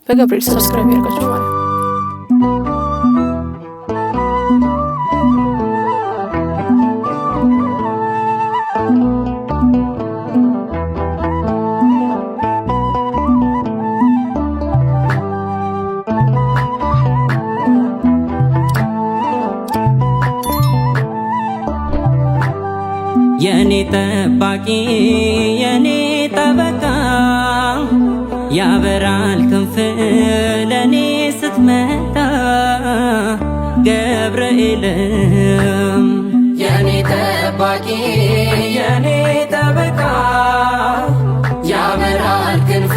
በገብርኤል ሰብስክራይብ ያርጋችሁ ማለት ነው። የኔ ጠባቂ የኔ ጠበቃ ያበራል ክንፍ ለኔ ስትመጣ ገብርኤልም የኔ ጠባቂ የኔ ጠበቃ ያበራል ክንፍ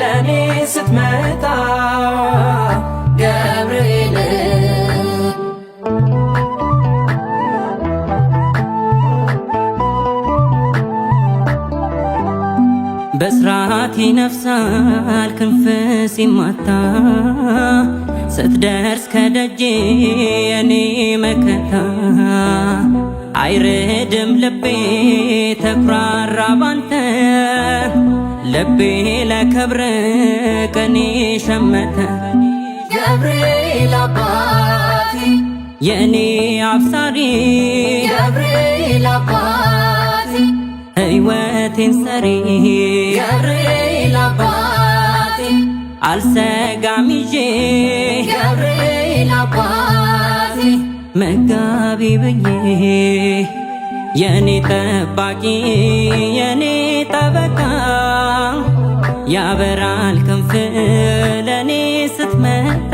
ለኔ ስትመጣ ገብርኤልም በስራት ይነፍሳል ክንፍ ሲማታ ስትደርስ ከደጄ የኔ መከታ አይርድም ልቤ ተኩራራ ባንተ ልቤ ለክብር ቀኔ ሸመተ ገብርኤል አባቴ የኔ አብሳሪ ገብርኤል አባቴ ሕይወቴን ሰሪ ገብርኤል አባቴ አልሰጋም ይዤ ገብርኤል አባቴ መጋቢ ብዬ የኔ ጠባቂ የኔ ጠበቃ ያበራል ክንፍ ለኔ ስትመጣ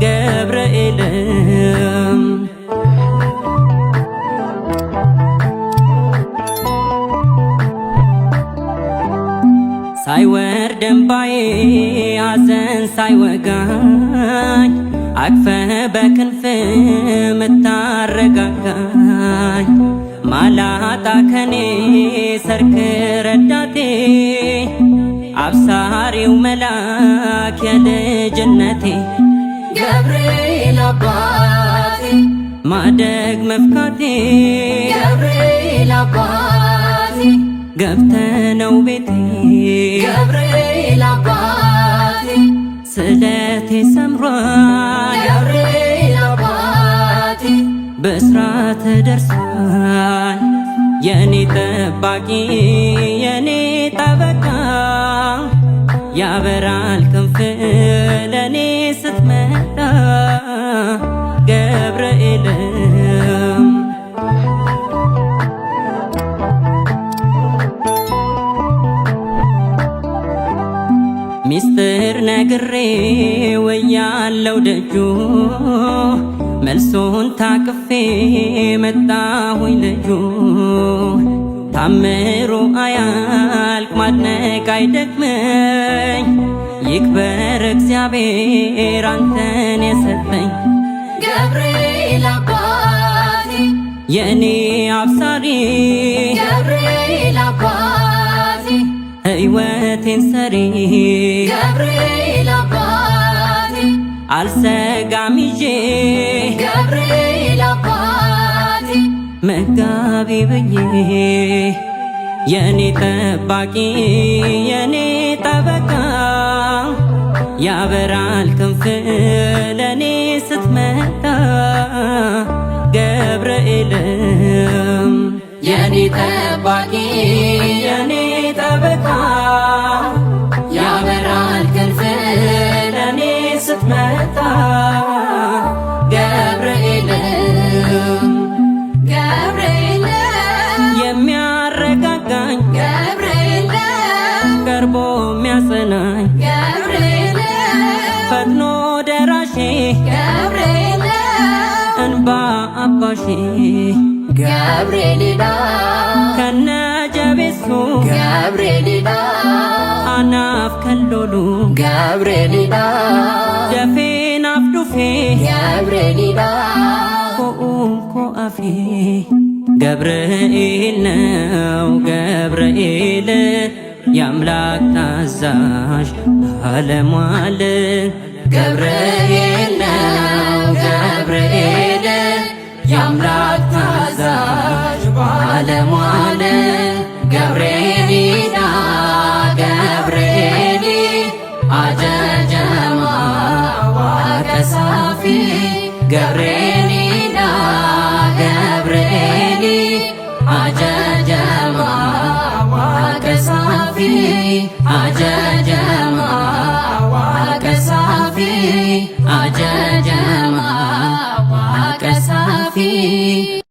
ገብርኤልም ሳይወርድ እምባዬ ሐዘን ሳይወጋኝ አቅፈ በክንፍ ምታረጋጋኝ ማላጣ ከኔ ሰርክ ረዳቴ አብሳሪው መላክ የልጅነቴ ገብርኤል አባቴ ማደግ መፍካቴ ገብርኤል አባቴ ገብተነው ቤቴ ገብርኤል አባቴ ስለቴ ሰምሯል ገብርኤል አባቴ በስራት ደርሷል የኔ ጠባቂ የኔ ጠበቃ ያበራል ክንፍ ለኔ ስትመጣ ገብርኤልም ሚስጥር ነግሬ ወያለው ደጁ መልሶን ታቅፌ መጣሁኝ ልጁ ታምሩ አያልቅ ማድነቅ አይደክመኝ ይክበር እግዚአብሔር አንተን የሰጠኝ ገብርኤል አባቴ የኔ አብሳሪ ገብርኤል አባቴ ሕይወቴን ሰሪ ገብርኤል አባቴ አልሰጋም ይዤ ገብርኤል አባቴ መጋቢ ብዬ የኔ ጠባቂ የኔ ጠበቃ ያበራል ክንፍ ለኔ ስትመጣ ገብርኤልም የኔ ጠባቂ የኔ ጠበቃ ያበራል ክንፍ ለኔ ስትመጣ ገብርኤልም ገብርኤልም የሚያረጋጋኝ ገብርኤልም ቀርቦ የሚያጸናኝ ገብርኤልም ፈጥኖ ደራሼ ገብርኤልም እንባ አባሼ ገብርኤል ከነጀቤሱ ገብርኤል አናፍ ከሎሉ ገብርኤል ደፌን አፍዱፌ ገብርኤል ኮኡንኮ አፌ ገብርኤል ነው ገብርኤል የአምላክ ታዛዥ ባለሟል ገብርኤል ነው ገብርኤል የአምላክ ታዛዥ ባለሟል ገብርኤል ገብርኤል አጀጀማ ዋቀሳፊ ገብርኤልና ገብርኤሊ አጀጀማ ዋቀሳፊ አጀጀማ ዋቀሳፊ አጀጀማ ዋቀሳፊ